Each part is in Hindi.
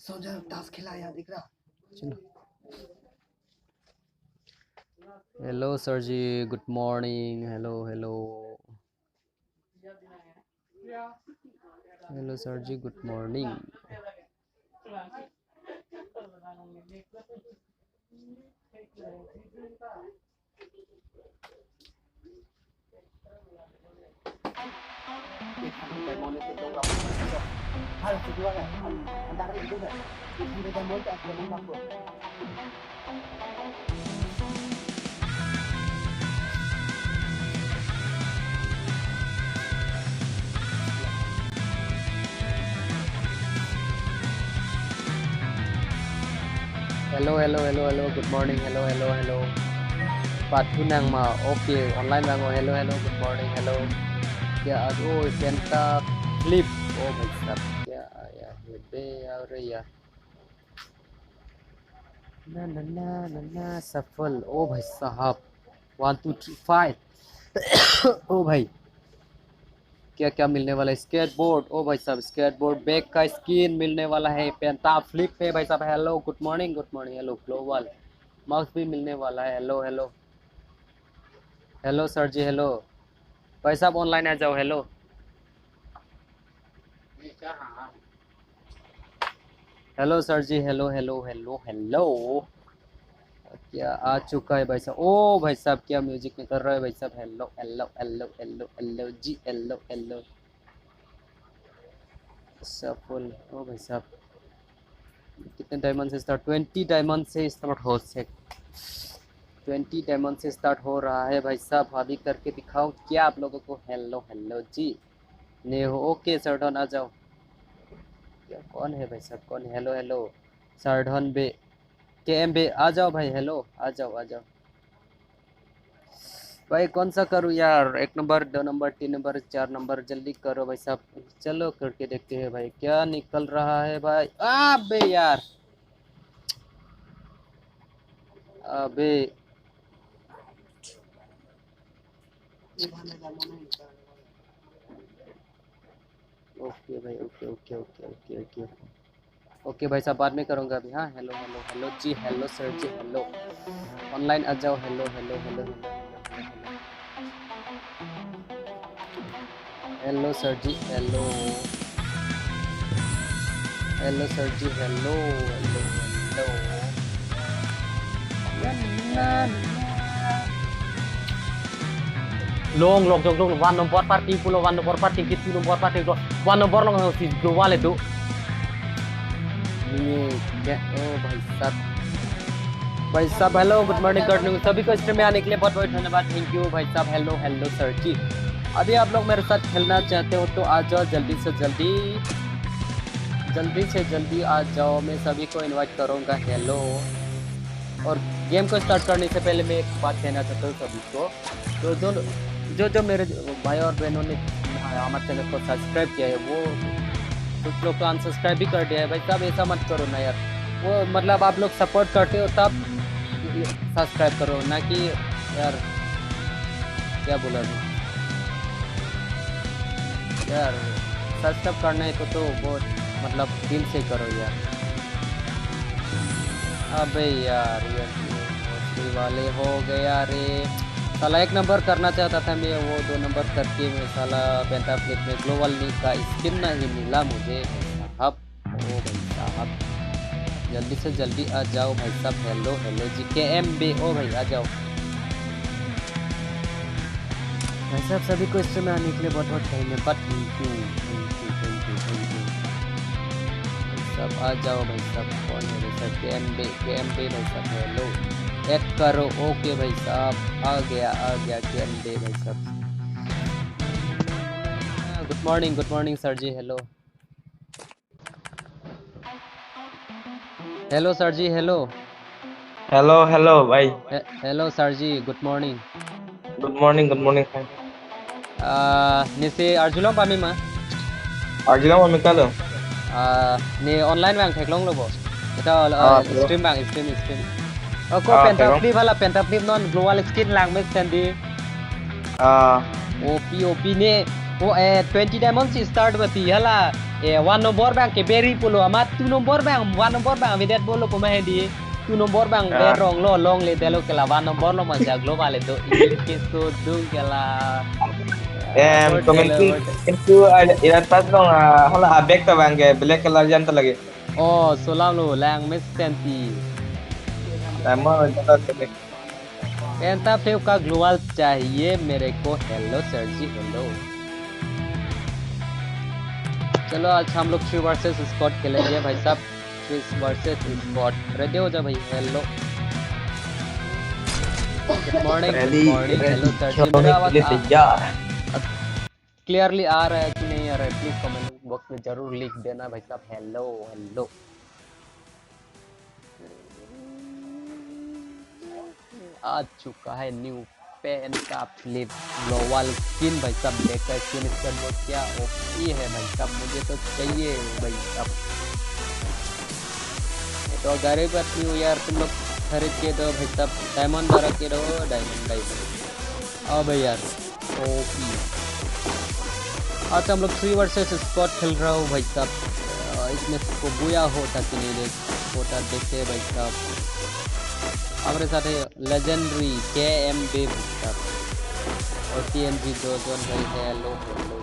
सो जा ताश खिलाया दिख रहा hello sir ji good morning hello hello hello sir ji good morning hello hello hello hello good morning hello hello hello पाथु नंग मा ओके ऑनलाइन मांगो hello hello good morning hello क्या ओ पेंटा फ्लिप ओ भाई साहब क्या आया है बे आ रही है ना ना ना ना ना सफल ओ भाई साहब 1 2 3 5 ओ भाई क्या क्या मिलने वाला है स्केटबोर्ड ओ भाई साहब स्केटबोर्ड बैग का स्किन मिलने वाला है पेंटा फ्लिप है भाई साहब hello good morning hello global mouse भी मिलने वाला है हेलो हेलो हेलो सर जी हेलो भाई साहब ऑनलाइन आ जाओ हेलो हेलो सर जी हेलो हेलो हेलो हेलो क्या आ चुका है भाई साहब ओ भाई साहब क्या म्यूजिक में कर रहे हैं भाई साहब hello hello hello hello hello ji hello hello सफल ओ भाई साहब कितने डायमंड से स्टार्ट 20 डायमंड से स्टार्ट हो से 20 डायमंड से स्टार्ट हो रहा है भाई साहब अभी करके दिखाओ क्या आप लोगों को हेलो हेलो जी ने हो ओके सरडन आ जाओ क्या कौन है भाई साहब कौन हेलो हेलो सरडन बे केएम बे आ जाओ भाई हेलो आ जाओ भाई कौन सा करूँ यार 1 नंबर 2 नंबर 3 नंबर 4 नंबर जल्दी करो भाई साहब चलो करके देखते हैं भाई क्या निकल रहा है भाई अबे यार अबे ओके भाई okay okay okay okay okay okay भाई साहब बाद में करूँगा अभी हाँ hello hello hello ji hello sir जी हेलो ऑनलाइन आ जाओ hello hello hello hello hello sir जी हेलो हेलो सर जी hello hello hello long long long long one nomor party pulau one nomor party gitu nomor party one nomor long si global itu ये क्या ओ भाई साहब हेलो गुड मॉर्निंग करने सभी को स्ट्रीम में आने के लिए बहुत बहुत धन्यवाद थैंक यू भाई साहब हेलो हेलो सर जी अभी आप लोग मेरे साथ खेलना चाहते हो तो आ जाओ जल्दी से जल्दी आ जाओ मैं सभी को इनवाइट करूंगा हेलो और गेम को स्टार्ट करने से पहले मैं एक बात कहना चाहता हूँ सभी को तो जो मेरे भाई और बहनों ने हमारे चैनल को सब्सक्राइब किया है वो कुछ लोग तो अनसब्सक्राइब भी कर दिया है भाई साहब ऐसा मत करो ना यार वो मतलब आप लोग सपोर्ट करते हो तब सब्सक्राइब करो ना कि यार क्या बोला यार सब्सक्राइब करना है तो बहुत मतलब दिल से करो यार अबे यार ये वाले हो गया रे साला 1 नंबर करना चाहता था मैं वो 2 नंबर करके मैं साला पेंटा फ्लिप में ग्लोबल लीग का स्किन नहीं मिला मुझे साहब ओ भाई साहब जल्दी से जल्दी आ जाओ भाई साहब हेलो हेलो जी केएम बे ओ भाई आ जाओ भाई साहब सभी को इस में आने के लिए बहुत बहुत धन्यवाद थैंक यू सब आ जाओ भाई साहब कौन है भाई साहब केएम बे भाई साहब हेलो एक करो ओके भाई साहब आ गया केएम बे भाई साहब गुड मॉर्निंग सर जी हेलो हेलो सर जी हेलो हेलो भाई hello sir ji good morning भाई निसे अर्जुलम पामी मा अर्जुला मम्मी का लो ने ऑनलाइन में ठेकलोंग लोगो এটা स्ट्रीम को पेंटाफ्लिप वाला पेंटाफ्लिप नॉन ग्लोबल स्किन लैंग्वेज सेंडी ओपी ने Oh 20 diamond si start berarti hala one nomor bang ke beri puluh amat tu nomor bang one nomor bang videt bolo pemain di tu nomor bang Ah, berong lo long le delo ke la one nomor lo masih global itu ini so dung ke la word delo community word itu ada ilat pas dong hala abek ta bang ke black color jantan lagi. oh solam lo lang mes senti Nama jantan lagi. कहता फिर का ग्लोबल चाहिए मेरे को हेलो सर जी हेलो चलो आज हम लोग 3 वर्सेस स्क्वाड खेलेंगे भाई साहब 3 वर्सेस स्क्वाड रेडी हो जा भाई hello good morning Ready, hello ready. Sir ji खेलने मेरा के लिए आवाज तैयार। क्लियरली आ रहा है कि नहीं आ रहा है प्लीज कमेंट बॉक्स में जरूर लिख देना भाई साहब हेलो हेलो आ चुका है न्यू पेन का फ्लिप ग्लोबल स्किन भाई साहब देखकर स्किन इसका बहुत क्या ओपी है भाई साहब मुझे तो चाहिए भाई साहब तो गरीब आदमी हो यार तुम लोग खरीद के दो भाई साहब डायमंड बारह के दो डायमंड डायमंड अब यार ओपी आज हम लोग 3 वर्सेस स्क्वाड खेल रहा हूँ भाई साहब इसमें को बुया होता कि नहीं होता देखते भाई साहब हमारे साथ है लेजेंडरी KM बे भाई साहब और TMG जोन भाई है हेलो हेलो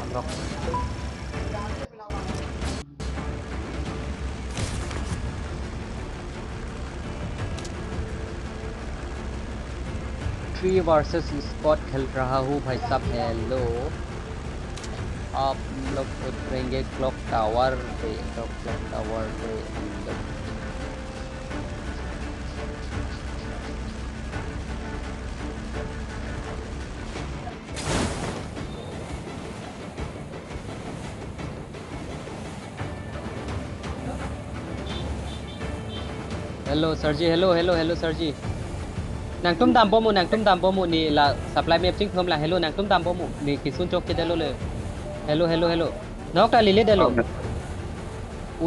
हम लोग 3 वर्सेस स्क्वाड खेल रहा हूँ भाई साहब हेलो आप लोग उतरेंगे क्लॉक टावर पे क्लॉक टावर पे हेलो सर जी हेलो हेलो हेलो सर जी nàng tum tam pomu nàng tum tam pomu ni là supply map chính không là hello nàng tum tam pomu ni kisun chok ke dalo le hello hello hello nok ta lile dalo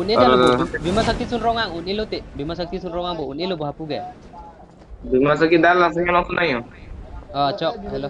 un e dalo bu bima sakti sun rongang un ilo te bima sakti sun rongang bu un ilo bu hapu ge Dimasukin dalam saya langsung nanya. chok hello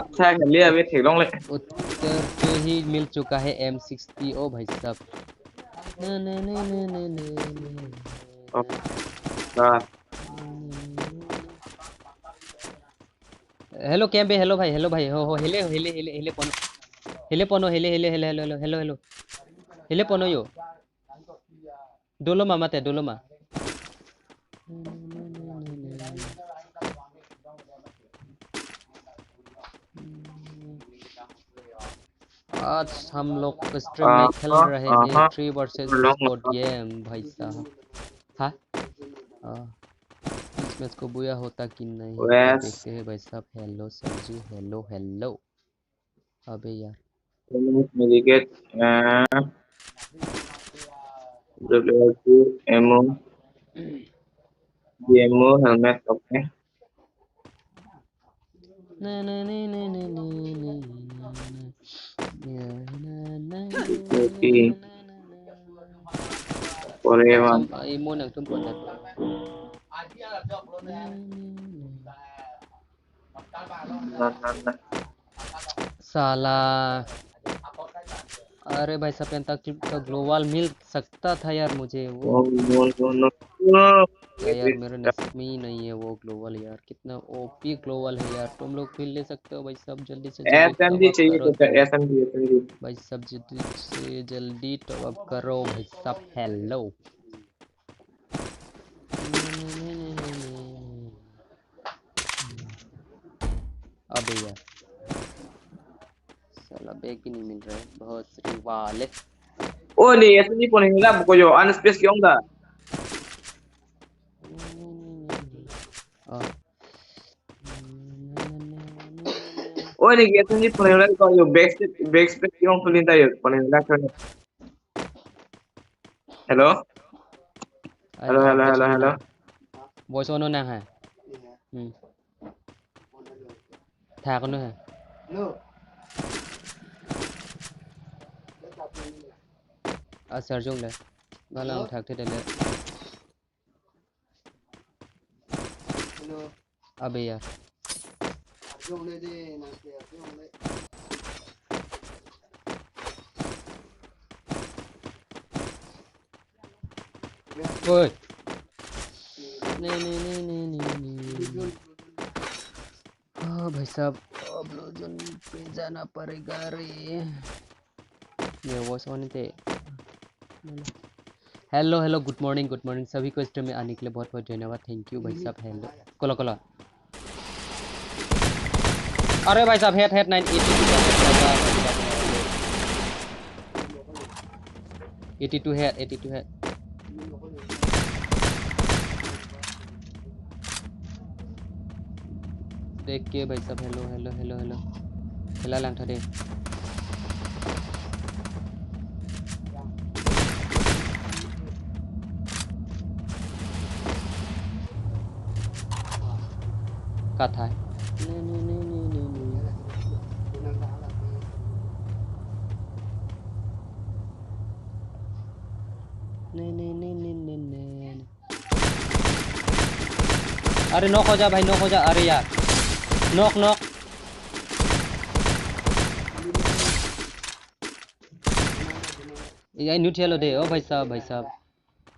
अच्छा खेलिए अभी ठीक लोग ले। उत्तर पे ही मिल चुका है M60 ओ भाई साहब ना ना ना ना ना Nah, हेलो कैंबे हेलो भाई हो hele hele hele hele pono hele hele hele hello hello hello hele pono yo doloma mate doloma आज हम लोग स्ट्रीम में खेल रहे हैं 3 वर्सेस स्क्वाड गेम भाई साहब हाँ इस मैच को बुया होता कि नहीं तो West, देखते हैं भाई साहब हेलो सर जी हेलो हेलो अबे यार sedikit, W2, emo, demo, helmet, oke. ना ना ना ना ना ना Oke, Korea, xong imo nang tum pon nah, साला अरे भाई साहब पेंटा का ग्लोबल मिल सकता था यार मुझे वो no, यार मेरे नसीब में ही नहीं है वो ग्लोबल यार कितना ओपी ग्लोबल है यार तुम लोग भी ले सकते हो भाई सब जल्दी से जल्दी टॉप SMG अप चाहिए करो तो तुम SMG, भाई सब जल्दी से जल्दी टॉप अप करो भाई सब हेलो अबे यार साला बैग ही नहीं मिल रहा है बहुत श्री वाले oh nih SMG pun hilang pokoknya, unspace kau enggak? Oh nih SMG pun hilang kau yo backspace kau pun hilang pun hilang kan? Hello, अरे hello, हाँ hello, voice hello, on hello. ना वॉइस ऑन ना है thà con nữa hả à sợ chung đấy bao lâu thạc thế đấy à bây giờ ôi नहीं भाई साहब अब लोजन पे जाना पड़ेगा रे ये वॉइस ऑन थे हेलो हेलो गुड मॉर्निंग सभी को स्ट्रीम में आने के लिए बहुत बहुत धन्यवाद थैंक यू भाई साहब हेलो कोला कोला अरे भाई साहब हेड 82 हेड देख के भाई साहब हेलो खेला लांग था दे का था अरे नॉक हो जा भाई नॉक हो जा अरे यार नॉक ये न्यूट्रल दे ओ भाई साहब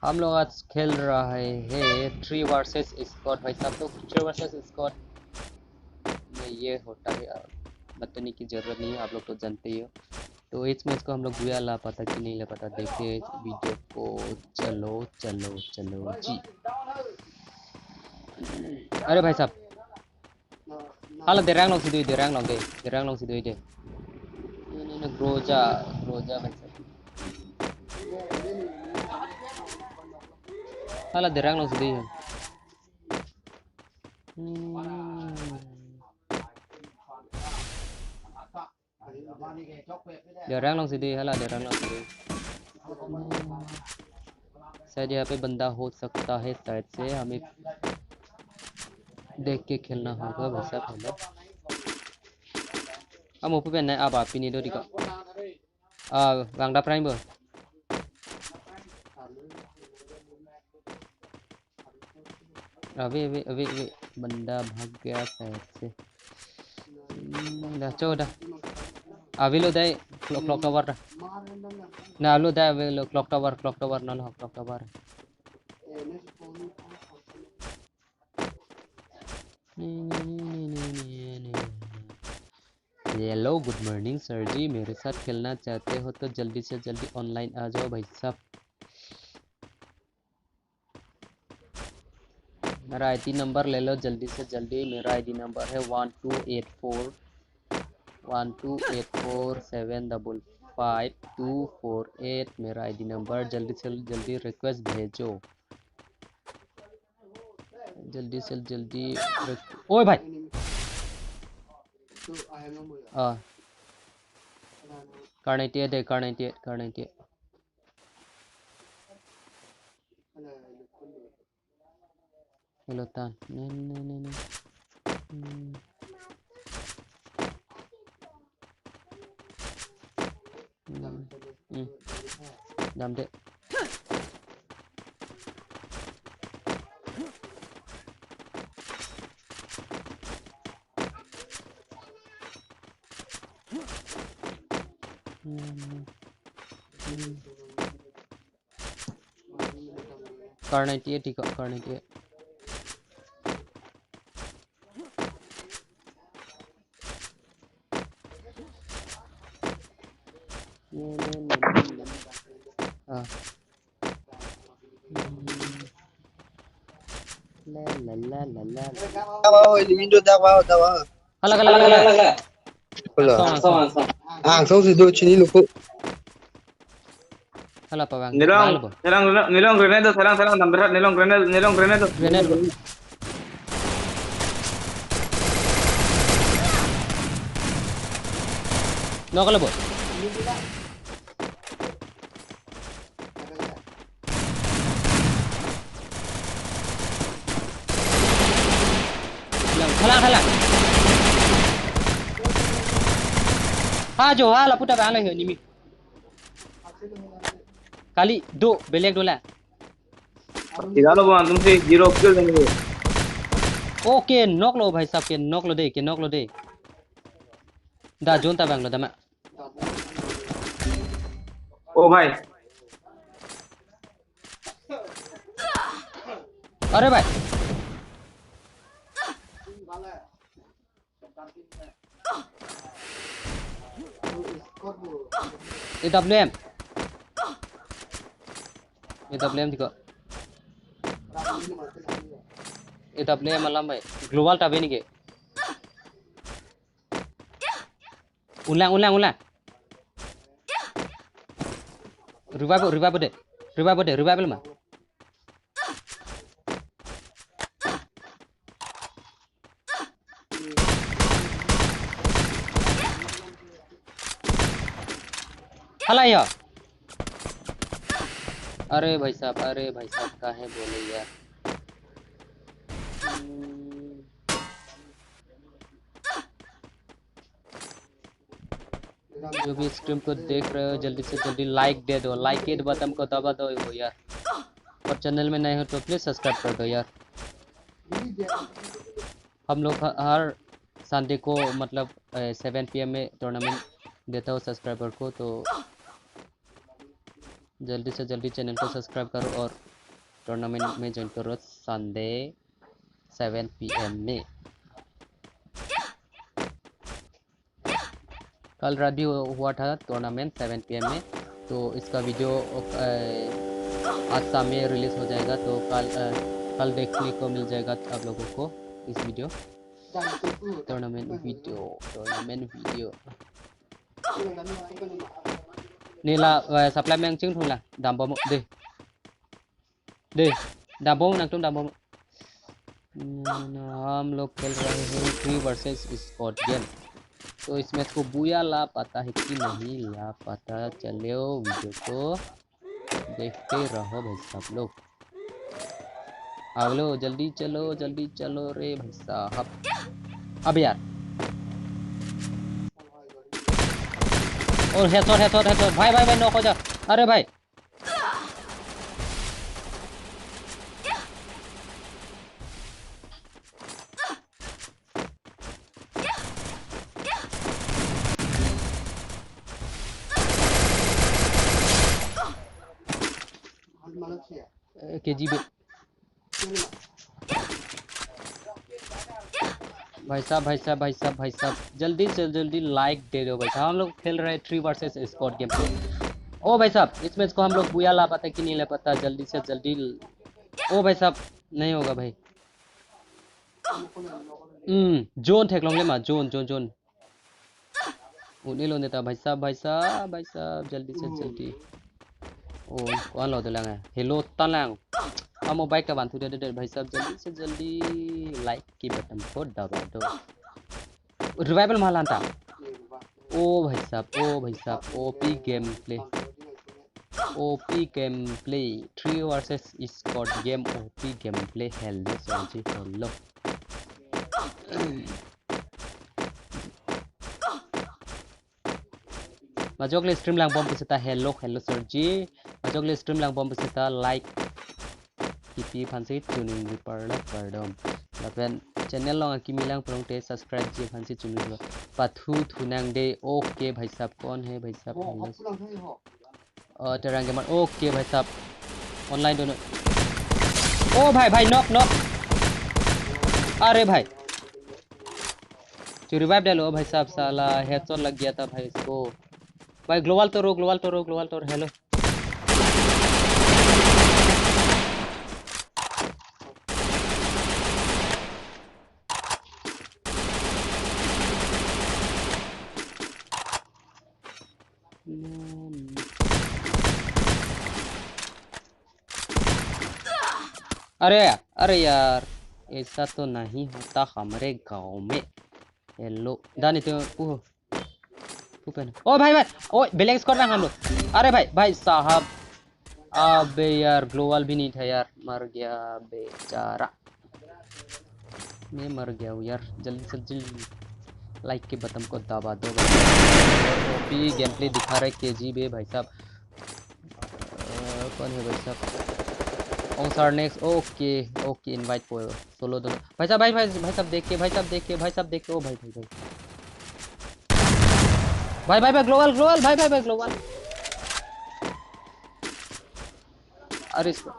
हम लोग आज खेल रहे हैं 3 वर्सेस स्क्वाड भाई साहब तो 3 वर्सेस स्क्वाड में ये होता है बताने की ज़रूरत नहीं है आप लोग तो जानते ही हो तो इस मैच को हम लोग बुआ ला पाता कि नहीं ला पाता देखिए इस वीडियो को चलो जी अरे भाई साहब hala derang long sidui de ini groja भाई साहब hala derang long sidui है derang long sidui hala derang long sidui शायद यहाँ पे बंदा हो सकता है शायद से हमें देख के खेलना होगा भाई साहब हेलो अब ऊपर पे ना अब आप नहीं दो दिखा वांगडा प्राइम बो अभी बंदा भाग गया शायद से dah coba dah avi lo dai clock tower dah nah lo dai avi lo clock tower nah lo clock tower hello good morning sir ji मेरे साथ खेलना चाहते हो तो जल्दी से जल्दी ऑनलाइन आ जाओ भाई साहब मेरा आईडी नंबर ले लो जल्दी से जल्दी मेरा आईडी नंबर है 1284755248 मेरा आईडी नंबर जल्दी से जल्दी रिक्वेस्ट भेजो जल्दी से जल्दी ओए भाई car 98 hello tan नहीं dam deh car 98 ठीक है car 98 Hala Langsung situ sini lupa. hala pa bang Nilong grenade serang number nilong grenade no kalau bo halang. Jo hala puta bang lagi ni. Kali do belek dola. Tiga lo bang, तुमसे 0 kill देंगे. ओके नॉक लो भाई साहब के नॉक लो दे दा जोन ता बांग्लो दमा ओ भाई. अरे भाई EWM दिखो EWM malam भाई ग्लोबल टाबे नहीं के ulang revival mah halah ya अरे भाई साहब काहे बोले यार जो भी स्ट्रीम को देख रहे हो जल्दी से जल्दी लाइक दे दो लाइक के बटन को दबा दो यार और चैनल में नए हो तो प्लीज सब्सक्राइब कर दो यार हम लोग हर संडे को मतलब 7 PM में टूर्नामेंट देता हूँ सब्सक्राइबर को तो जल्दी से जल्दी चैनल को सब्सक्राइब करो और टूर्नामेंट में ज्वाइन करो संडे 7 PM में कल रात भी हुआ था टूर्नामेंट 7 PM में तो इसका वीडियो आज शाम में रिलीज हो जाएगा तो कल देखने को मिल जाएगा आप लोगों को इस वीडियो टूर्नामेंट वीडियो नीला सप्लाई में चिंग थोला दाम बम दे दाम बम नंग तुम दाम बम हम लोग खेल रहे हैं 3 वर्सेस स्क्वाड गेम तो इस मैच को बुया ला पाता है कि नहीं ला पाता चलो वीडियो को देखते रहो भाई सब लोग आओ लो जल्दी चलो रे भाई साहब अब यार और हेडशॉट भाई नॉक हो जा अरे भाई KGB भाई साहब जल्दी से जल्दी लाइक दे दो भाई साहब हम लोग खेल रहे हैं 3 वर्सेस स्क्वाड गेम पे ओ भाई साहब इस मैच को हम लोग बुया ला पाते कि नहीं ला पाता जल्दी से जल्दी ओ भाई साहब नहीं होगा भाई जोन ठेक लोंगे मा जोन उन्हीं लो देता भाई साहब जल्दी से जल्दी ओ कौन लो दिला है हेलो तलांग हम मोबाइल का बांधू दे भाई साहब जल्दी से जल्दी लाइक की बटन को दबा दो रिवाइवल मालान था ओ भाई साहब OP game play 3 versus squad game OP game play hello sir जी hello Majokle stream lang bom pesita hello sir ji Majokle stream lang bom pesita like kipi phansi tuning repair pardon lapen channel long kimi lang prong te subscribe ji phansi tuning pathu thunang de okay भाई साहब कौन है भाई साहब terang gamer okay भाई साहब ऑनलाइन दोनों ओ भाई नॉक अरे भाई जो रिवाइव डालो भाई साहब साला हेडशॉट लग गया था भाई इसको भाई ग्लोबल तो रो हेलो अरे यार ऐसा तो नहीं होता हमारे गांव में हेलो दानी तो ओ भाई ओ ब्लैक स्क्वाड में हम लोग अरे भाई साहब अबे यार ग्लोबल भी नहीं था यार मर गया बेचारा मैं मर गया हूँ यार, जल्दी से जल्दी लाइक के बटन को दबा दो। ओपी गेम प्ले दिखा रहा है केजी बे भाई साहब। कौन है भाई साहब? ओंग sir next. Okay okay invite को सोलो दो भाई साहब। भाई साहब देख के, भाई साहब देख के, भाई साहब देख के। ओ भाई भाई भाई भाई ग्लोबल ग्लोबल भाई ग्लोबल। अरे इसको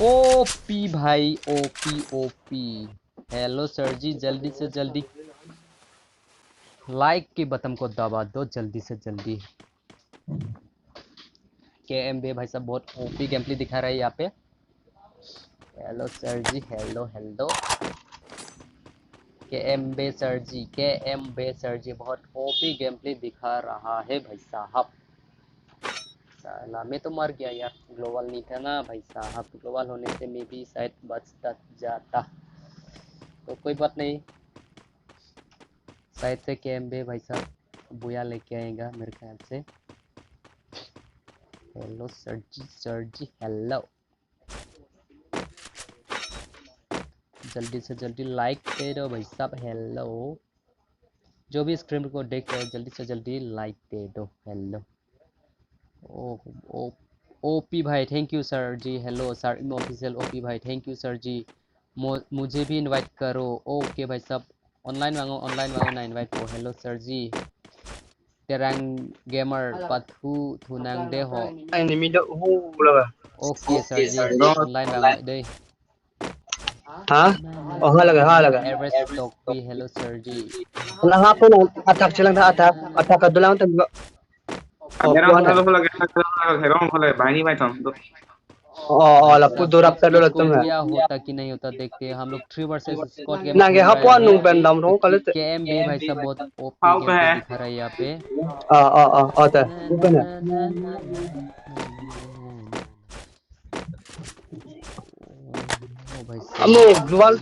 ओपी भाई, ओपी ओपी। हेलो सर जी, जल्दी से जल्दी लाइक के बटन को दबा दो, जल्दी से जल्दी। केएम बे भाई साहब बहुत ओपी गेम प्ले दिखा रहा है यहाँ पे। हेलो सर जी, हेलो हेलो। केएम बे सर जी, केएम बे सर जी बहुत ओपी गेम प्ले दिखा रहा है भाई साहब। साला मैं तो मर गया यार, ग्लोबल नहीं था ना भाई साहब। ग्लोबल होने से मैं भी शायद बच जाता, तो कोई बात नहीं। शायद से केएम बे भाई साहब बुया लेके आएगा मेरे ख्याल से। हेलो सर जी हेलो। जल्दी से जल्दी लाइक दे दो भाई साहब। हेलो, जो भी स्क्रीन को देख रहे हो जल्दी से जल्दी लाइक दे दो। हेलो। ओ ओपी भाई thank you sir ji. Hello sir official OP भाई थैंक यू सर जी। मुझे भी इनवाइट करो। ओके भाई साहब ऑनलाइन मांगो ना इनवाइट को। Hello sir ji. तेरंग गेमर पथु थुनांग दे हो। Enemy do hula. Okay sir ji No, online मांगो दे। Ha? Oh halaga. एवरेस्ट टॉपी hello sir ji. Lang hapon attack silang na attack. Attack adulang tag. Oh Gerang kuan phalo na. phalo gerang phalo bahini mai thong. Oh भाई la साहब pudo rap talo इसको latong na. बुया होता कि नहीं होता देखते हैं। हम लोग 3 वर्सेस स्क्वाड गेम Nange खेल रहे hapon हैं। nung ben dam तो ro kalit. के एम बे भाई साहब बहुत ओपी How गेम प्ले पे दिखा रहा है यहाँ पे। Ta. Kuan na. ओ भाई Amo साहब global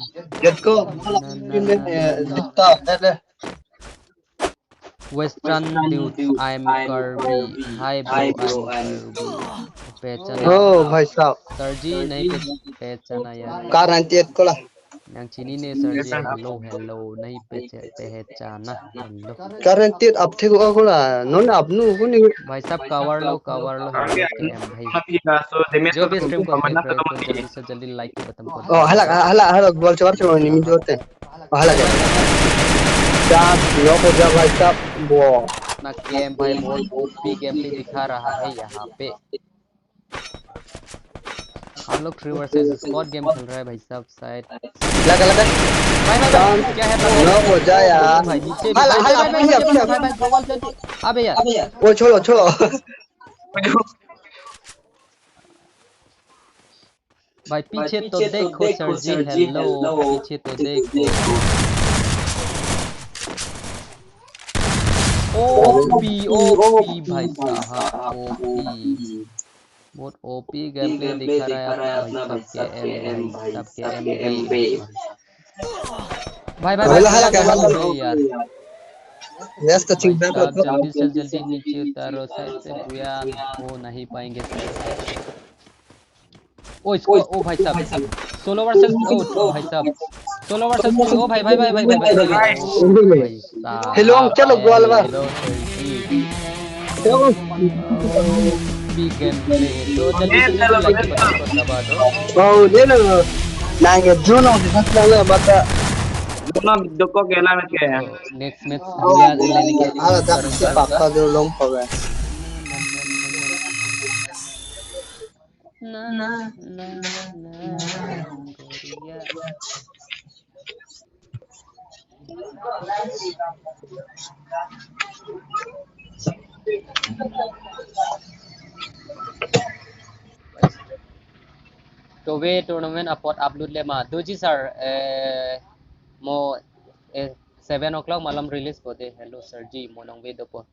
get ko. ना ना Kin ना ना ना। dikta. वेस्टर्न ड्यूट्स आई एम करबी। हाय ब्रो आई एम करबी। पहचाना Oh bhai sahab. सर जी नहीं पहचाना यार। Guaranteed ko la. नंग चीनी ने सर जी हेलो हेलो नहीं पहचाना। हेलो Guaranteed up थे ko ko la. Non apnu ko ni. भाई साहब कवर लो। Karena हेलो dia के एम भाई। mati lah, so damage जो ko भी tu स्ट्रीम को pamanah देख ko रहे हो तो mati. जल्दी से जल्दी लाइक के बटन को Oh दबा दो hala gol chawar chawar ni min jote. Oh hala भाई ke. भाई Jab yo ko jab bhai sahab. Wo. अपना गेम भाई बहुत ओपी गेम प्ले दिखा रहा है यहाँ पे। हम लोग 3 वर्सेस स्क्वाड गेम खेल रहा है भाई साहब शायद। Laga. भाई क्या है भाई? No हो जाया. ओ भाई नीचे भी भाई Hala नीचे भी भाई ग्लोबल जल्दी। अबे यार वो छोड़ो भाई पीछे तो देखो सर जी हेलो। पीछे तो देखो। ओपी भाई साहब ओपी। बहुत ओपी गेम प्ले दिखा रहा है अपना भाई साहब के एम भाई साहब के एम बे भाई साहब। भाई hala ग्लोबल हो बे यार। yes touching भाई back साहब जल्दी से जल्दी नीचे उतारो शायद से बुया हो नहीं पाएंगे शायद से। ओ इसको ओ भाई साहब सोलो वर्सेस ओ भाई साहब सोलो वर्सेस 3। ओ भाई ओ भाई hello साहब चलो गोल बा हेलो सर जी। ओपी गेम प्ले तो जल्दी से जल्दी लाइक के बटन को दबा दो। oh dia na nange juno di sana bata Dono doko kela में क्या है? नेक्स्ट मैच बुया लेने की hala कोशिश tak si करूंगा। papa do long pawe ना ना ना गोरिया। तो वे tournament upload le ma doji sir mo 7 o'clock malam release po de. Hello sir ji mo nang video po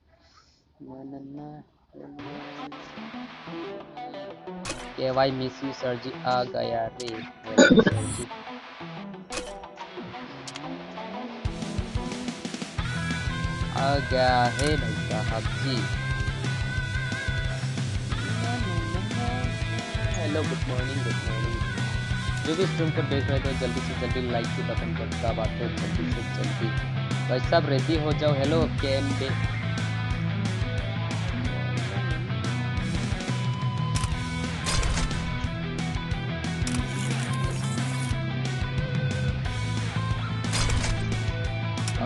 KY miss you sir ji आ गया रे। हेलो सर जी आ गया है भाई साहब जी। Hello good morning good morning. जो भी स्ट्रीम को देख रहे थे जल्दी से जल्दी लाइक के बटन पर दबाते हो, जल्दी से जल्दी। भाई सब रेडी हो जाओ। Hello TM Bey।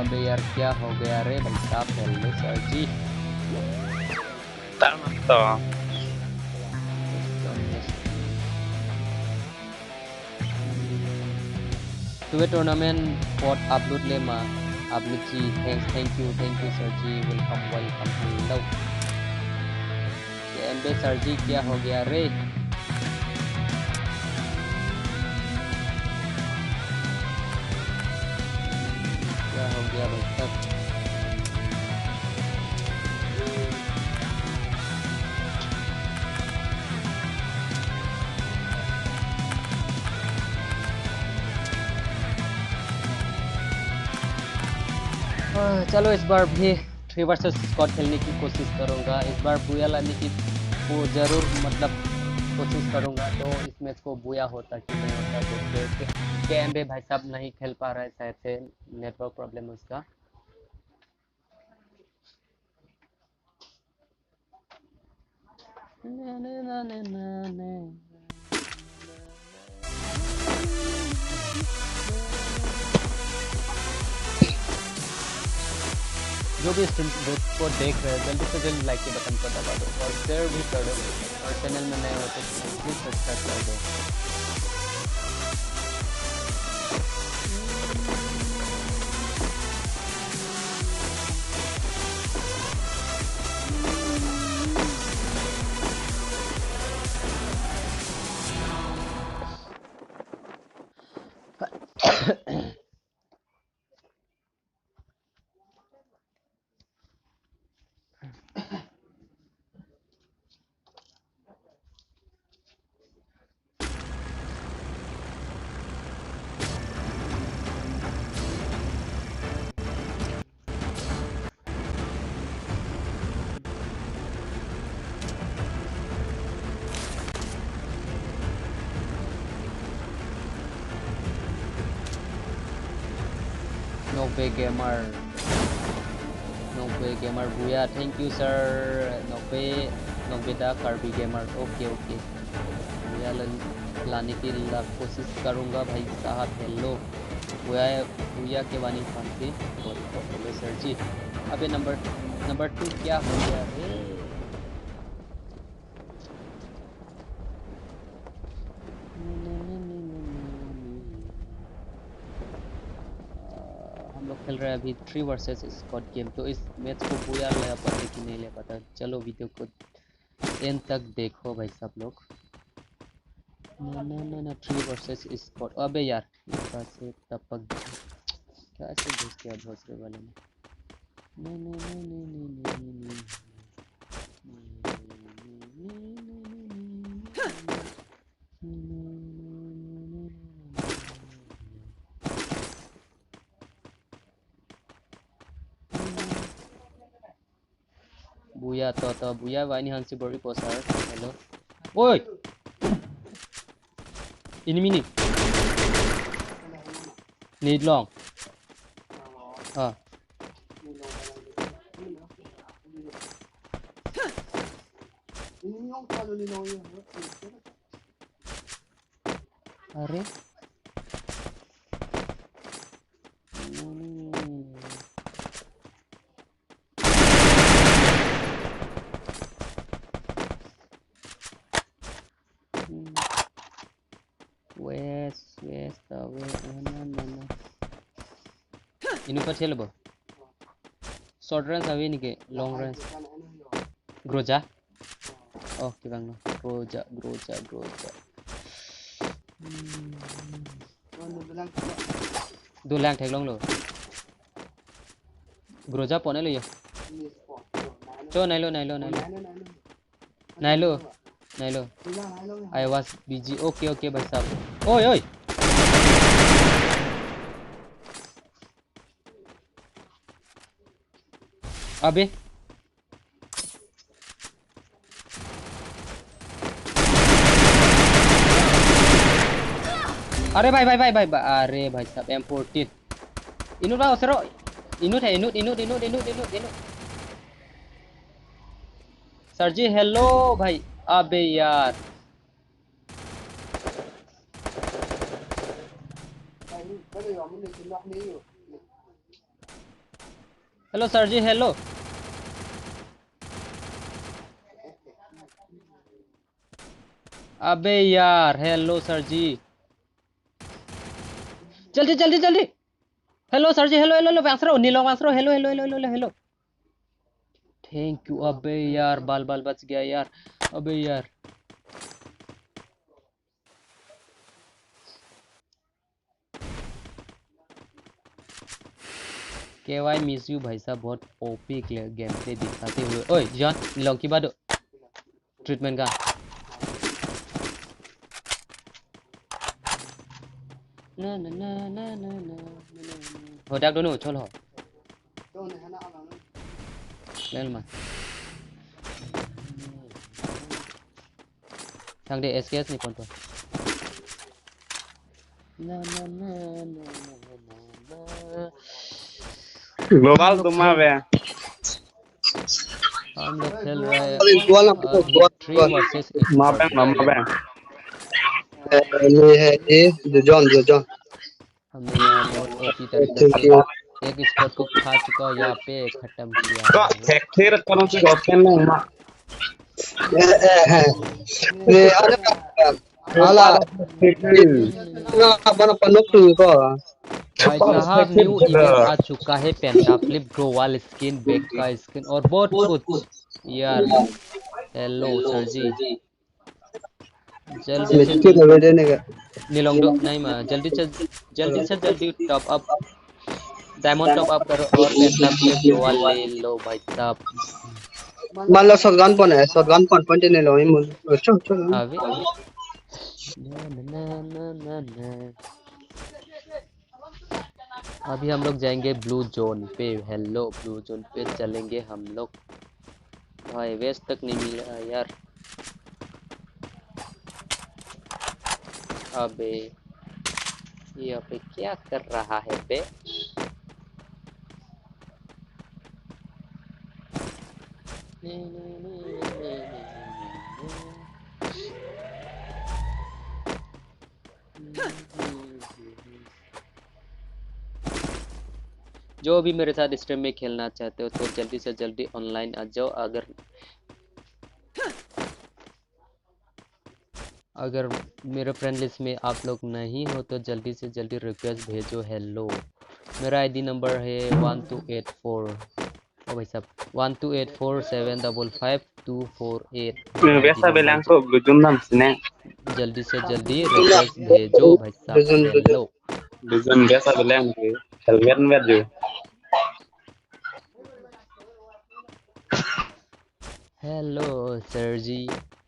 अबे यार क्या हो गया रे भाई साहब। Hello sir ji. Tanto. Two tournament पॉट अपलोड ले मा अपलोड जी। Thank you sir ji. Welcome welcome. Hello TM Bey sir ji क्या हो गया रे। क्या हो गया भाई साहब। चलो इस बार भी 3 वर्सेस स्क्वाड खेलने की कोशिश करूंगा। इस बार बुया लाने की को जरूर मतलब कोशिश करूंगा। तो इस मैच को बुया होता कि नहीं होता देखते। TM Bey भाई साहब नहीं खेल पा रहा है शायद से, नेटवर्क प्रॉब्लम है उसका। जो भी स्ट्रीम को देख रहे हैं जल्दी से जल्दी लाइक के बटन पर दबा दो और शेयर भी कर दो। और चैनल में नए हो तो प्लीज सब्सक्राइब कर दो। No Way Gamer Buya, thank you sir. No Way दा karbi gamer। ओके बुया लाने की कोशिश करूंगा भाई साहब। हेलो बुया के वानी फांसी। हेलो सर जी। अबे नंबर 2 क्या हो गया रे। हम लोग खेल रहे हैं अभी 3 वर्सेस स्क्वाड गेम। तो इस मैच को बुया ले पाते कि नहीं ले पाता। चलो वीडियो को एंड तक देखो भाई सब लोग। ना 3 वर्सेस स्क्वाड। अबे यार कैसे टपक कैसे घुस गया भोसरे वाले में। Buya to buya wani hansi bori posar. Hello. Oi. Ini mini. Need long. Ah. Are? West no. Ini pa chelo ba? Short range avi ni ke long range. Groja. Oh, kibang no. Groja. Do lang thek long lo. Groja pone lo yo. Cho nailo. I was busy. Okay भाई साहब। ओए अबे अरे भाई भाई भाई भाई अरे भाई साहब M14 इनुट भाई ओसेरो इनुट है इनुट सर जी हेलो भाई अबे यार हेलो सर जी हेलो अबे यार हेलो सर जी जल्दी जल्दी जल्दी हेलो सर जी हेलो हेलो हेलो वांसरो नीलो वांसरो hello hello hello hello hello thank you अबे यार बाल बाल बच गया यार अबे यार के वाई मिस यू भाई साहब बहुत ओपी गेम प्ले दिखाते हुए ओए जॉन लॉन्ग की बात ट्रीटमेंट का ना ना ना ना ना ना हो डाक दोनों चलो ले मा thằng để SKS này còn tuổi na na na na na Global तुम्हारा वे हम लोग खेल रहे हैं Dua lang po, अभी dua, 3 dua. वर्सेस मापे स्क्वाड मापे ये है ये जो John. हमने यहाँ बहुत ओपी तरीका Thank से you. एक स्क्वाड को खा चुका और यहाँ पे खत्म किया तो है वो टेक्सचर कौन सी होते हैं ना Ni ano ka? Ala, ऊपर texture nga ba na panok tu ko? भाई ऊपर साहब न्यू इवेंट टेक्सचर आ चुका है पेंटा फ्लिप ग्लोवाल स्किन बैक का स्किन और बहुत कुछ यार हेलो सर जी जल्दी से Mesti जल्दी na bede ne ka. नीलोंगडो नहीं मैं जल्दी से जल्दी top up diamond top up करो और पेंटा फ्लिप ग्लोवाल ले लो भाई साहब Malo shotgun point ne lo imu. Cho. अभी ना ना ना ना ना अभी हम लोग जाएंगे ब्लू जोन पे हेलो ब्लू जोन पे चलेंगे हम लोग भाई वेस्ट तक नहीं मिला यार अबे ये अबे क्या कर रहा है बे जो भी मेरे साथ स्ट्रीम में खेलना चाहते हो तो जल्दी से जल्दी ऑनलाइन आ जाओ अगर मेरे फ्रेंड लिस्ट में आप लोग नहीं हो तो जल्दी से जल्दी रिक्वेस्ट भेजो हेलो मेरा आईडी नंबर है 1284 ओ भाई साहब 1284755248 मेरा आईडी वैसा नंबर बेलांग को गुजुन्नम सिने जल्दी से जल्दी रिक्वेस्ट भेजो भाई साहब Duzun. हेलो गुजुन वैसा बेलांग के हेलमेट में जो हेलो सर जी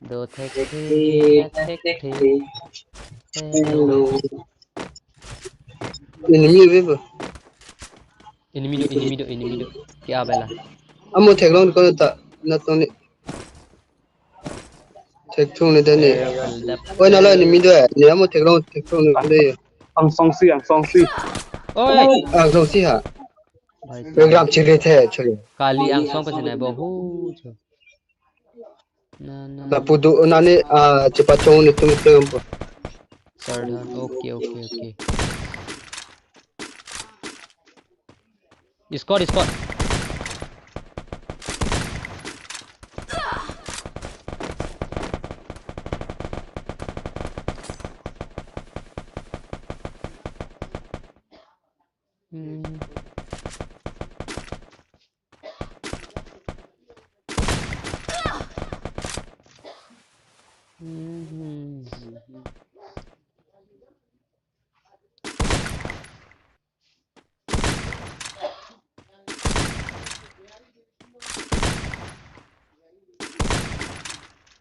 दो थे मैं थे हेलो Enemy wave. इनिमिडो क्या बेला Amo theklong ko ta na to ni. Thekthung ni dani. careful dap Oi na lo enemy do. Ni amo theklong ni de. ang song si ओए Ang si ha. भाई Program साहब chile the chule. काली आंसों पे से नहीं बहुत ना ना Na ना pudu na ni chipachong ni tum. सरधन ओके स्क्वाड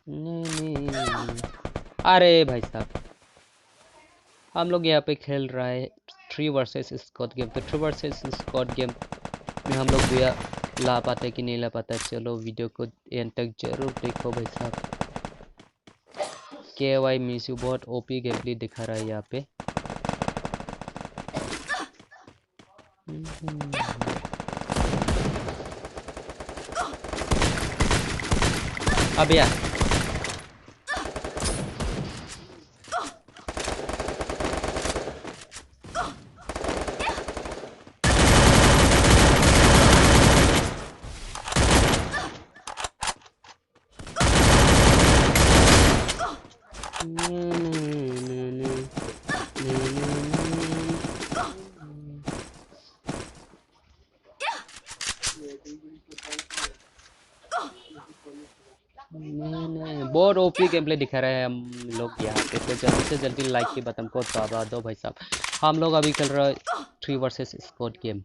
नहीं अरे भाई साहब हम लोग यहाँ पे खेल रहे हैं 3 वर्सेस स्क्वाड गेम तो 3 वर्सेस स्क्वाड गेम में हम लोग भी ला पाते कि नहीं ला पाता चलो वीडियो को एंड तक जरूर देखो भाई साहब के वाई मिस यू बहुत ओपी गेम प्ले दिखा रहा है यहाँ पे अब यार बहुत ओपी गेम प्ले दिखा रहे हैं हम लोग यहाँ पे। तो जल्दी से जल्दी लाइक के बटन को दबा दो भाई साहब। हम लोग अभी खेल रहे हैं 3 वर्सेस स्क्वाड गेम।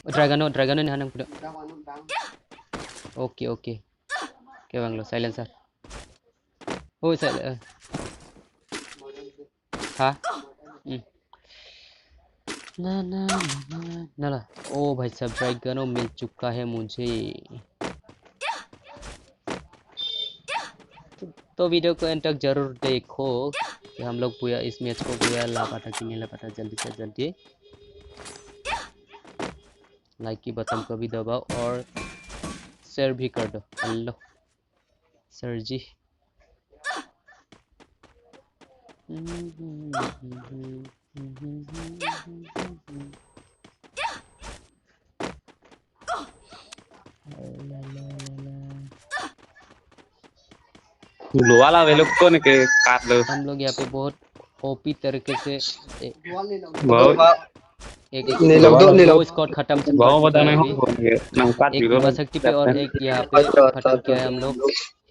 ड्रैगनो नहीं आना पड़ा। ओके ओके क्या बांग्लो साइलेंसर ओ साइलेंसर हाँ ना ना ना ना ना। ओ भाई साहब ड्रैगनो मिल चुका है मुझे। तो वीडियो को एंड तक जरूर देखो कि हम लोग पूरा इस मैच को पूरा ला पाता कि नहीं ला पाता। जल्दी से जल्दी लाइक की बटन को भी दबाओ और शेयर भी कर दो। हेलो सर जी। Dulu ala velok ko ne ke kaat lo. हम लोग यहाँ पे बहुत ओपी तरीके से Bawa एक दो स्क्वाड खत्म कर bawa चुका badane है ho अभी। ko ne nang kaat एक bigo. बसक्टी पे और एक यहाँ पे खत्म किया है हम लोग।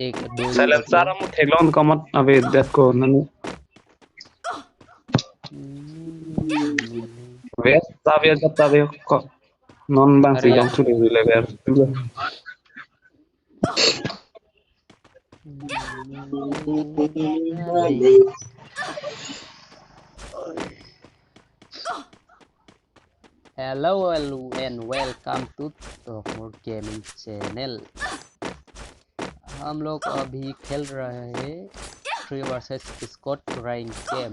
एक दो Silent squad sara mo theglon kamat abe death ko nani. Wes tabe ko non bang अरे si यार jong tu le ber. Hello and welcome to More Gaming Channel। हम लोग अभी खेल रहे हैं 3 वर्सेस स्क्वाड रैंक गेम।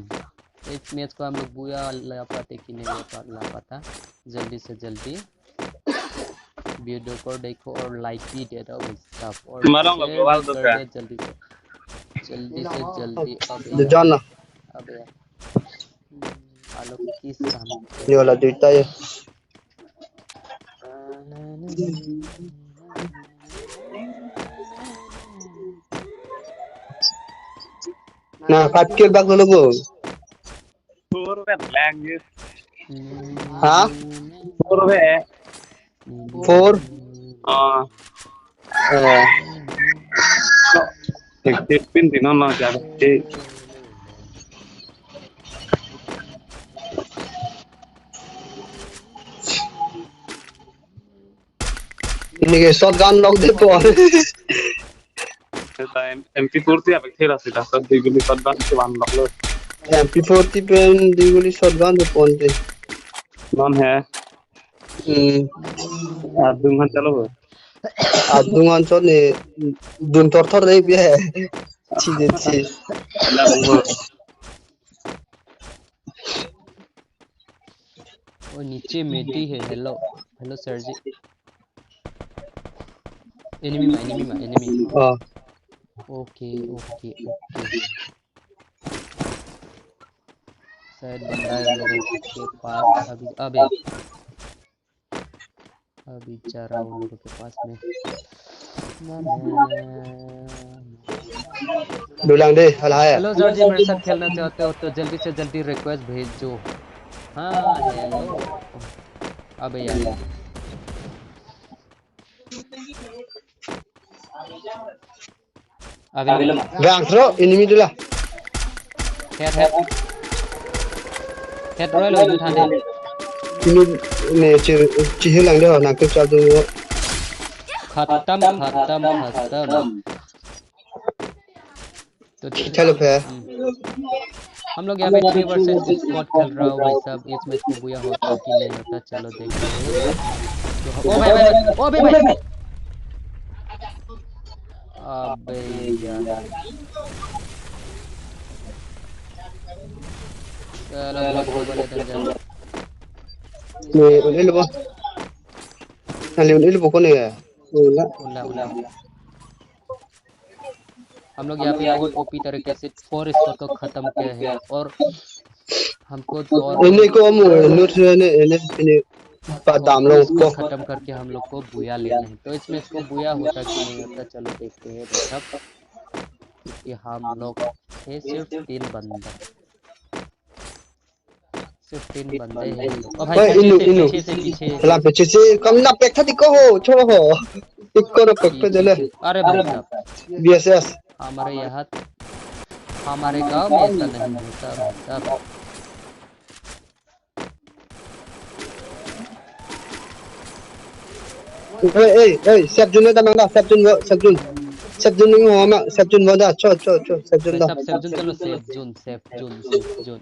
इस मैच को हम लोग बुआ ला पाते कि नहीं ला पाता। जल्दी से जल्दी वीडियो को देखो और लाइक भी दे दो भाई साहब और Marang शेयर global भी to कर ka. दे जल्दी से जल्दी। अबे यार आलो किस काम ये वाला देता है ना काट के बाग लोगो Puro bet language. हाँ Puro bet. 4 Ah. Tik pin din no ja. इनके शॉटगन लॉक दे पर MP4 ti abek thera sita sa diguli sadban ke wan loklo. MP40 पेन दिगुली शॉटगन दे पॉन्टे Non hai. Adung han chalo. आदुंगान चो ने दुन थर रे बे छी छी Na dengbo. और नीचे मेडी है। हेलो हेलो सर जी। एनिमी हां ओके शायद बंदा है उन लोगों के पास अभी जा रहा हूँ उन लोगों के पास में। दुलांग दे हलाया हेलो सर जी मेरे साथ खेलना चाहते हो तो जल्दी से जल्दी रिक्वेस्ट भेजो। हाँ हेलो अबे यार अभी गांसरो एनिमी दुला हेड रॉयल हो था दे ini ne chi lang de na ke cha du खत्म। तो चलो पे हम लोग यहाँ पे 3 वर्सेस स्क्वाड खेल रहा हूँ भाई साहब। इस मैच को बुया होता कि नहीं होता चलो देखते हैं। तो ओ भाई अबे यार चलो बहुत ग्लोबल है danger. nih ini lu ini lu bukan ya ulah उल्ला उल्ला हम लोग यहाँ पे बहुत ओपी तरीके से 4 स्कोर को खत्म किया है और हमको और ini kok kamu ini और padam 2 long स्कोर kok खत्म करके हम लोग को बुया लेना है। तो इस मैच को बुया होता कि नहीं होता चलो देखते हैं भाई साहब, क्योंकि हम लोग थे सिर्फ 3 बंदा, सिर्फ 3 बंदे हैं। ओ भाई inu inu पीछे से पीछे lah peci sih kamu nak pek tadi kok coba ho ikut pek tu पीछे deh से अरे भाई साहब BSS हमारे यहाँ हमारे गांव में ऐसा नहीं होता भाई साहब। Sep Jun dah mang dah Sep Jun ni ho mak Sep Jun dah cho Sep Jun भाई dah साहब सेफ जोन चलो सेफ जोन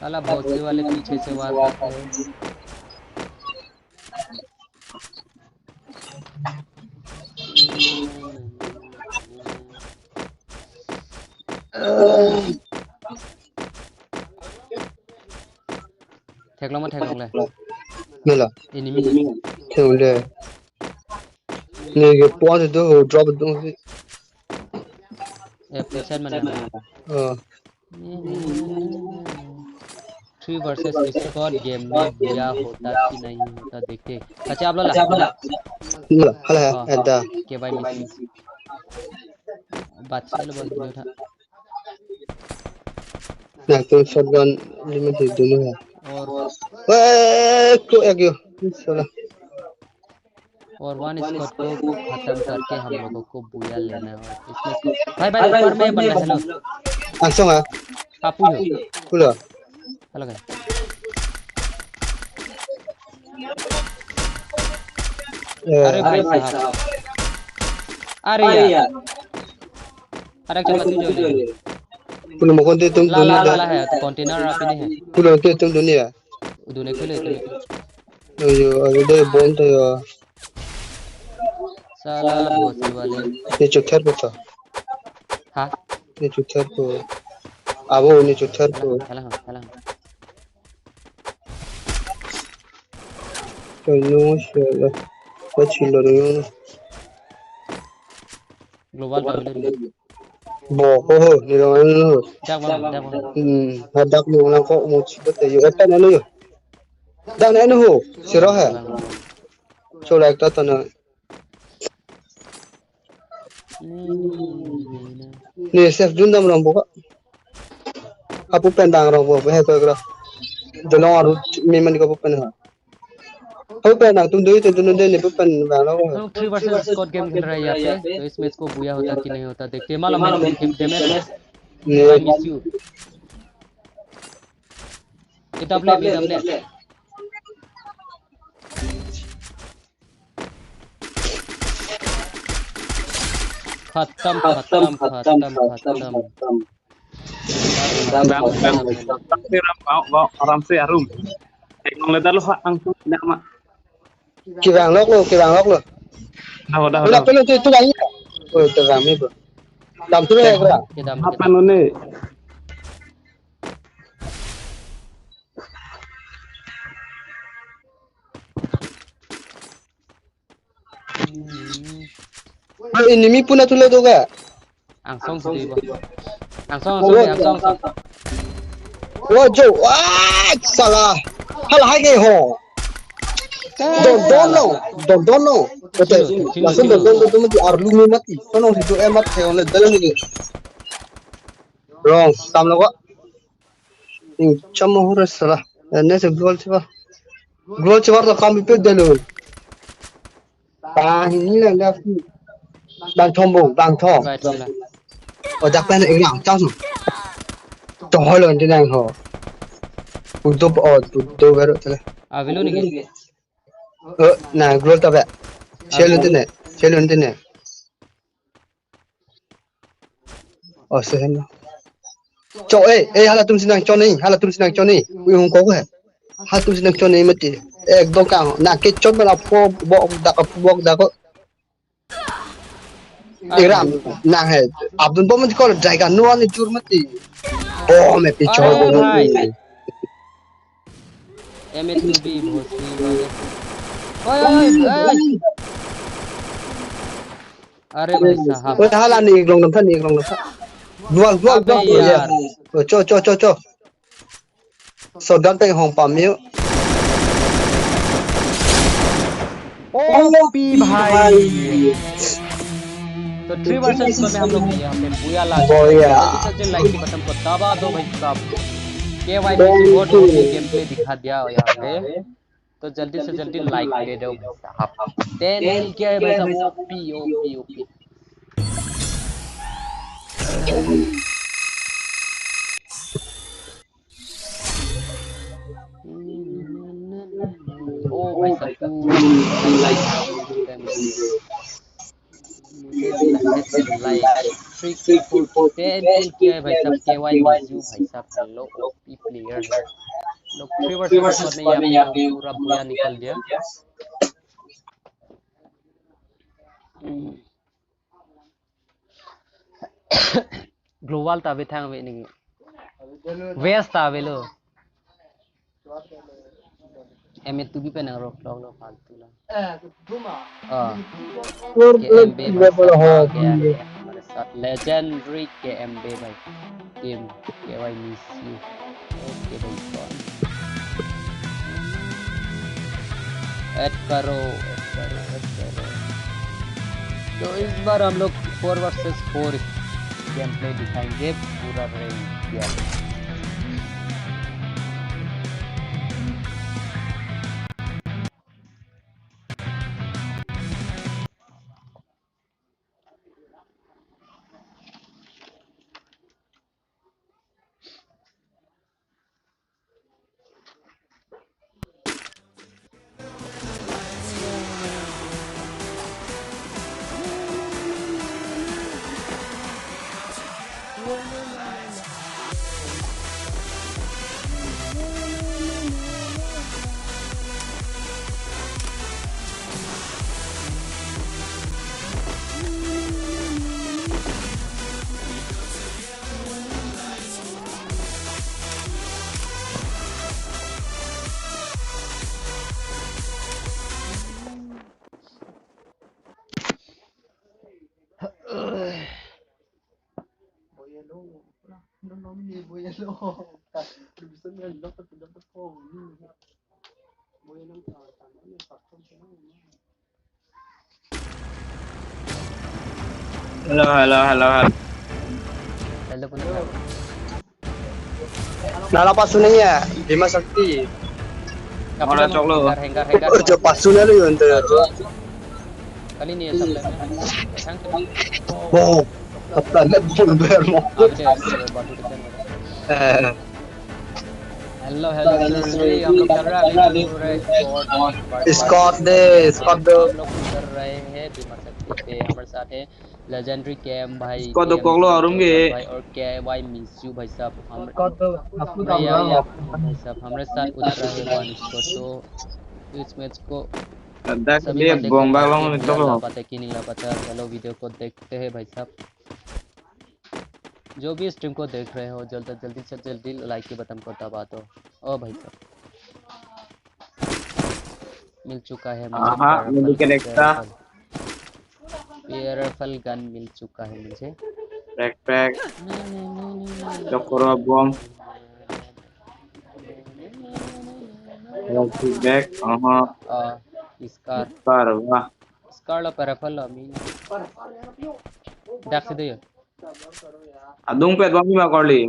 साला भौसे वाले पीछे से वार कर रहे हैं। ठेकलों ले mela एनिमी है theo le ni ke point tu drop tu left side में ना ờ 3 वर्सेस स्क्वाड गेम में बुया होता कि नहीं होता देखते। अच्छा आप ला mela hala ada के भाई मिसी बादशाह लो बस दिनो था nak tu shotgun limited dulu ya और kok ya salah और 1 स्क्वाड को खत्म करके हम लोगों को बुया लेना है। और इसमें भाई ऊपर में बंदा हेलो langsung ah पापू हो udah हेलो गाइस अरे भाई साहब अरे यार अरे चलो तू जो ले pulau mau konti tum ला है तो कंटेनर आप नहीं है pulau tu tum dunia दुने खेले yo ada bom tu ya साला भोसड़ी वाले ni cutar betul हाँ ni cutar tu abo ni cutar tu hello Kayaknya masalah kecil dari mana? Global W Boh, ni orang ni. जाग Hadak ni orang kok mau cerita tu. Yo, apa ni yo? Dah ni ho, sirah hai. Coba kita tanya. Ni chef junda orang buka. Apa pendang orang buka? Hei kau kira. Dalam aru memang ni kau pendang. Apa pendang? Tuh ni pen bang lah. हम 3 वर्सेस स्क्वाड गेम खेल रहे हैं यहाँ पे। तो इस मैच को बुया होता कि नहीं होता देखते हैं। मालूम match game damage I miss you इतबले खत्म Ram se arum. Teknologi letar lu langsung nama. Kibang lok lo. Dah. Udah penuh tu lagi. Oh, tu ramai bro. Dam tu ya bro. Apa nune? Ini pun tu le tu ga. Angsong angsong Oh, Jo. Wah, salah. Hal hai ke ho. Don't know. Betul. Langsung don't tu mati arlu ni mati. Sono situ emat ke oleh dalam ni. Wrong. Tam lo kok. Cuma harus salah. Ini sebel siapa? Gol siapa tu kami pun dalam. Ini lah left. Bang thong. Ở đặc bên này gạo trong to lên trên này họ untuk untuk baru tu lah. Avilo ni ke? Nah growth apa? Celun tu ni. Oh sehen. Cho hala tum sinang cho ni. Uang kau ke? Hala tum sinang cho ni mati. Dua kang. Nak kecot berapa bok dak. Iram, nah Abdul Baman kalau jaga nuan ni jur mati. Oh, मैं पीछे हो अरे भाई गया। M2B भोसड़ी वाले। ओए ओए ओए ओए ओए। अरे भाई साहब। ओए हाला nih gelong nonton nih gelong nonton. Dua अबे oh ya. यार। Oh, cho. So dan peng hong pam yuk. OP भाई। तो 3 वर्सेस 1 में हम लोग यहाँ पे बुया ला चुके हैं। Boya. जल्दी से जल्दी लाइक के बटन को दबा दो भाई साहब। KY मिस बहुत ओपी गेम प्ले दिखा दिया यहाँ पे। तो जल्दी से जल्दी लाइक दे दो भाई साहब। 10 किल किया है भाई साहब। OP OP OP. ओ भाई साहब 2 लाइक मिल चुका है मुझे भी लाइक से लाइक 3 किल 4 किल 10 किल किया है भाई साहब। KY मिस यू भाई साहब। हेलो ओपी प्लेयर है लोग। 3 वर्सेस स्क्वाड में यहाँ पे पूरा बुया निकल गया। ग्लोबल तावे था वे नहीं वेस्ट तावे लो एम तू भी पे ना रोक लो फालतू ला KM बे भाई साहब आ गया है हमारे साथ लेजेंडरी KM बे भाई team KY miss you. Okay भाई कौन ऐड करो। तो इस बार हम लोग 4 वर्सेस 4 गेम प्ले दिखाएंगे पूरा रहेगा। Halo. हेलो पुनः Nala pasu नहीं है Bima Sakti. Orang cok lo. Hanger Oh, जो pasu ना लो अंदर. kali ini ya supply sang Oh, apa nak bulber mo? batu depan hello sir हम लोग कर रहे हैं अभी पूरे Scott हम लोग कर रहे हैं बीमा शक्ति पे हमारे साथ है लेजेंडरी केएम भाई Scott तो कोगलो आरूंगे भाई और KY मिस यू भाई साहब हम भाई साहब हमारे साथ उतर रहे वन स्कोर। तो इस मैच को Ada सभी dia बंदे bom को मार balong के itu बुया loh. लापता कि नहीं लापता। चलो वीडियो को देखते हैं भाई साहब। जो भी स्ट्रीम को देख रहे हो जल्दी से जल्दी लाइक के बटन को दबा दो। ओ भाई साहब मिल चुका है Aha, ini kita पेयरफल गन मिल चुका है मुझे। backpack, Cokro bom, plastic bag, scar wah. Scar लो पेयरफल लो मी डाक से दे Adung pet bom lima kali.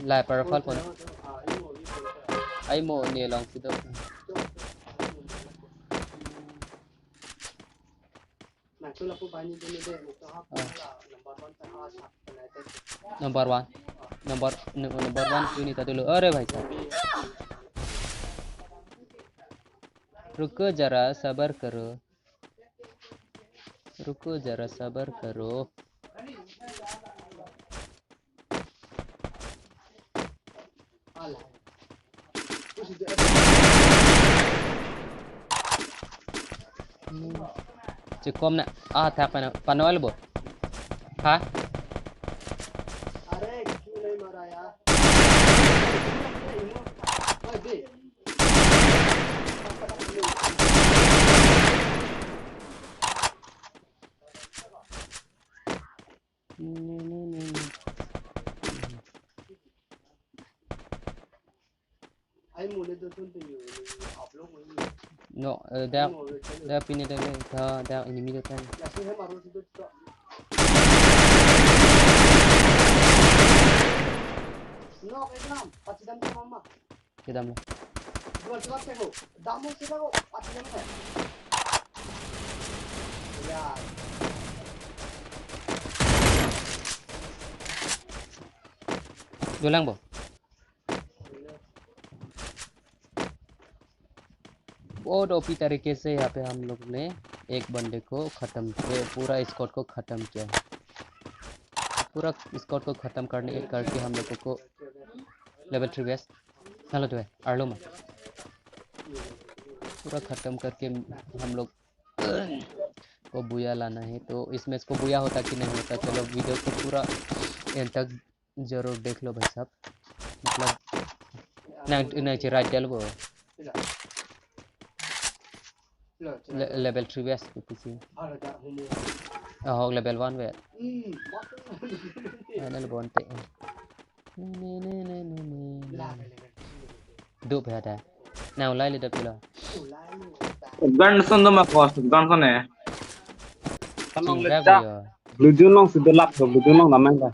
ला पेयरफल पन आई मो ने लॉन्ग से दो नंबर 1 क्यों नहीं था तो लो। अरे भाई साहब रुको जरा सबर करो cukup nak tak panawal bo ha No, there pinit there enemy the tank. Kedam lo. Dolang bo. बहुत ओपी तरीके से यहाँ पे हम लोग ने एक बंदे को ख़त्म किया, पूरा स्क्वाड को ख़त्म किया। पूरा स्क्वाड को ख़त्म करके हम लोगों को लेवल 3 वेस्ट चलो तो है आर्लो में पूरा ख़त्म करके हम लोग को बुया लाना है। तो इसमें इसको बुया होता कि नहीं होता, चलो वीडियो को पूरा एंड तक ज़रूर देख लो भाई साहब। मतलब नहीं राइट डेल वो level 3 west PC level 1 west anal bonte do bhada now lai le pula Gun son doma cost gun son hai. ching ra boyo blue zone long sudah lap blue zone long naman ka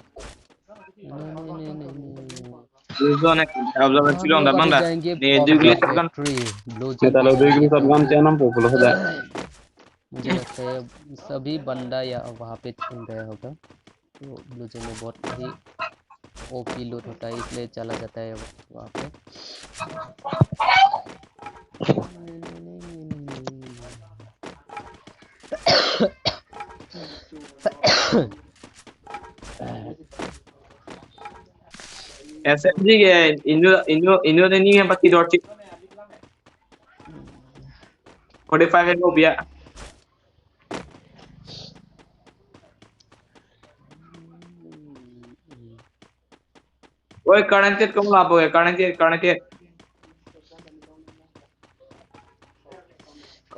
Blue zone observer हम silong लोग da अभी banda. जाएंगे Ni pocket dugli gun. Factory blue zone kita पे lo जाएंगे dulu shotgun क्योंकि channel popular sudah मुझे लगता है सभी बंदा या वहाँ पे चल गया होगा। तो ब्लू जोन में बहुत ही ओपी लूट होता है इसलिए चला जाता है वहाँ पे। SMG ke Indo ni hai pati dot 45 है वो भैया। ओए कर्णतीर कम लाभ हो गया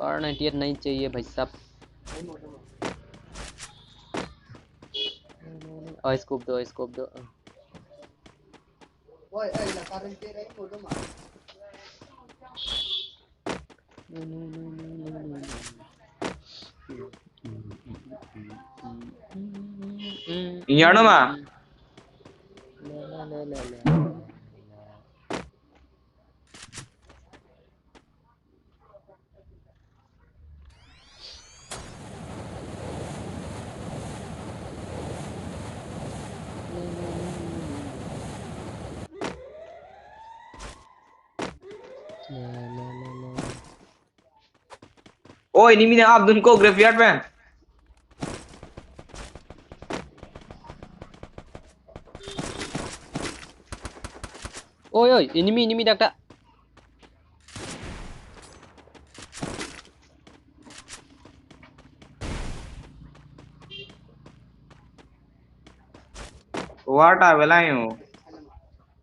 कर्णतीर नहीं चाहिए भाई साहब। स्कोप दो यानो मा ओ एनिमी ने आप उनको ग्रेवयार्ड में ओए एनिमी डाक्टर व्हाट आ वेला हूं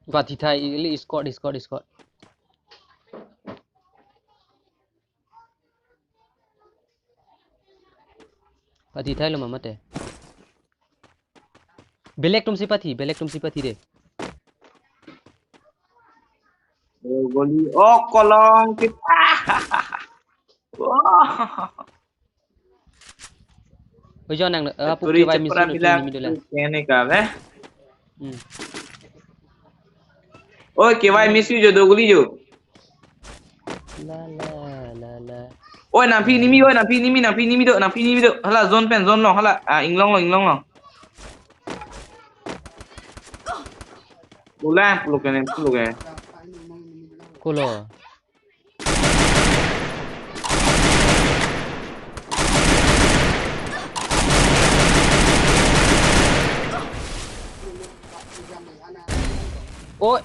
पाथी था इली स्क्वाड पाथी था लो मते बेलेक तुमसे पाथी रे गोली ओ कलम की ओइ जो नंग पूरी चक्करा मिला कहने का है ओए के भाई मिस यू जो दो गोली जो ला ओए ना फी निमी दो हला जोन लो हला इंगलोंग लो बोला लोग है कोलो ओ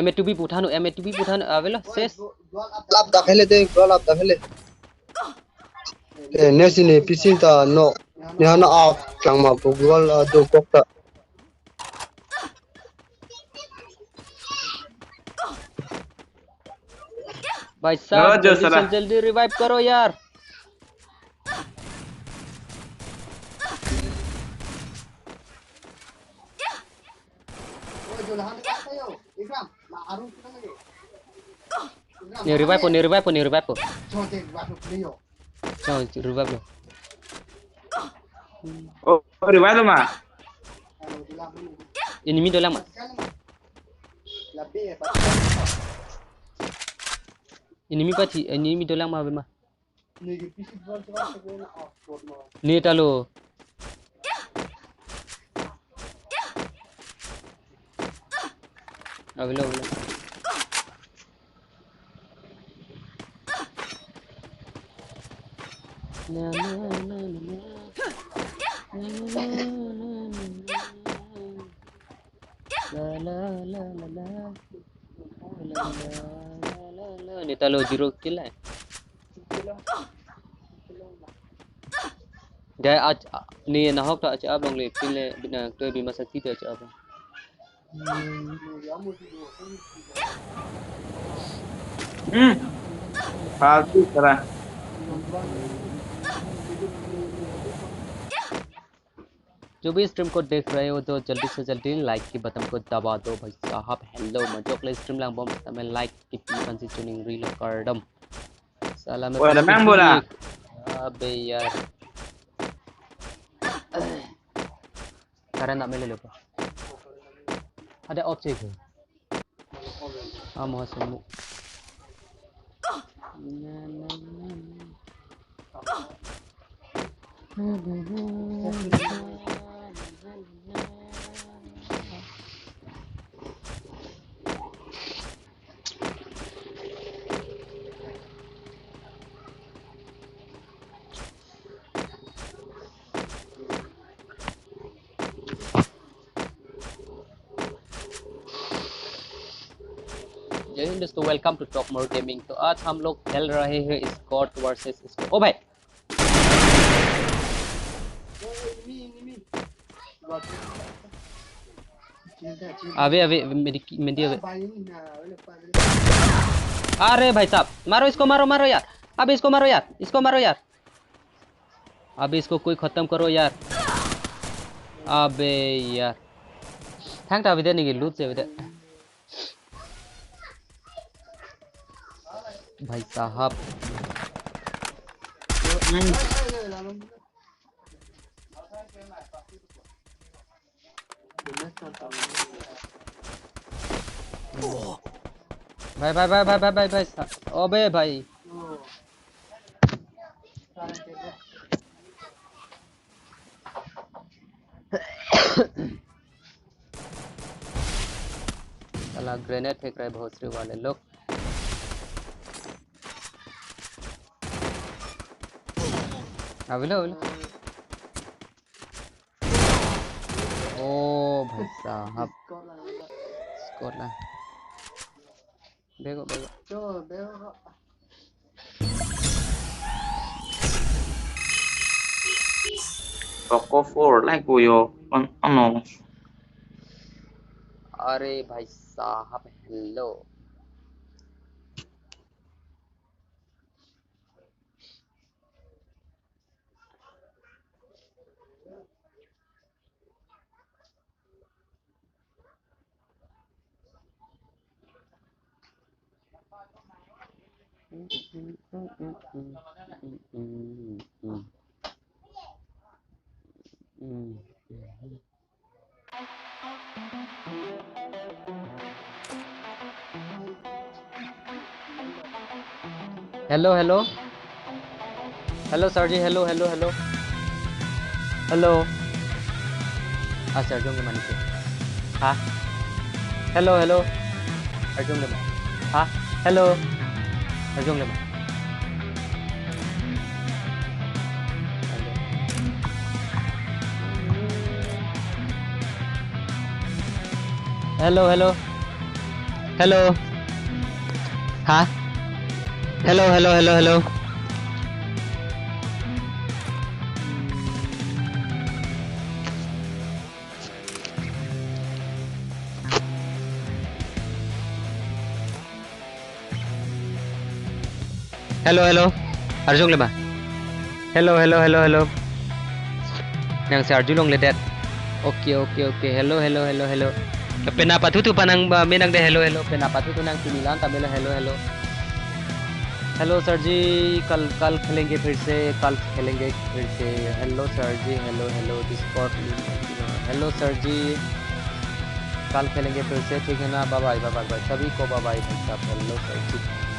MA2B पुठानु आवेला शेष lap dah hele deh gol lap dah hele nesi ne pising ta no ne hana up kang ma bu gol do kok ta भाई साहब जल्दी रिवाइव करो यार Ni revive po. Cho revive lo. Oh, revive lo mà. Enemy dalam mas. Enemy dalam apa mah? Ni talo. Avilo. Ni talo 0 kill lah. Dia ni nahok tak acap long le pilih bina tu bi masa kita acap. फालतू करा. जो भी स्ट्रीम को देख रहे हो तो जल्दी से जल्दी लाइक के बटन को दबा दो भाई साहब. हेलो मजो प्ले स्ट्रीम lang bom मैं लाइक की पंसी चुनिंग रील करदम. साला मैं Wah, ada main bola. अबे यार karena nak mele lupa. Ada objek ke? Mau semua. जय दोस्तों, welcome to top more gaming. तो आज हम लोग खेल रहे हैं स्कॉट वर्सेस स्कॉट. ओ भाई अबे मेरी अरे भाई साहब मारो इसको, मारो यार. अबे इसको मारो यार. अबे इसको कोई खत्म करो यार. अबे यार थैंक अभी देने की लूट से अभी भाई साहब. भाई अबे भाई साला ग्रेनेड फेंक रहे भोसड़ी वाले लोग. अवेलो ओ भाई साहब स्कॉटलैंड देखो Toko 4 like yo. Ano? अरे भाई साहब हेलो. हेलो सर जी. हेलो सर जो के मानी से हाँ हेलो अर्जुन ले हाँ हेलो अर्जुन ले हेलो हाँ हेलो हेलो अर्जुन ले hello yang si Arjun long le dat. Oke. Hello. Pinapatuto pa ng minang de hello hello. Pinapatuto ng tinilan Tamil hello hello. Hello sir ji, कल कल खेलेंगे फिर से, कल खेलेंगे फिर से। हेलो सर जी, hello hello discord. Hello sir ji, कल खेलेंगे फिर से, ठीक है ना? बाय बाय बाय बाय, सभी को बाय बाय भाई साहब। हेलो सर जी।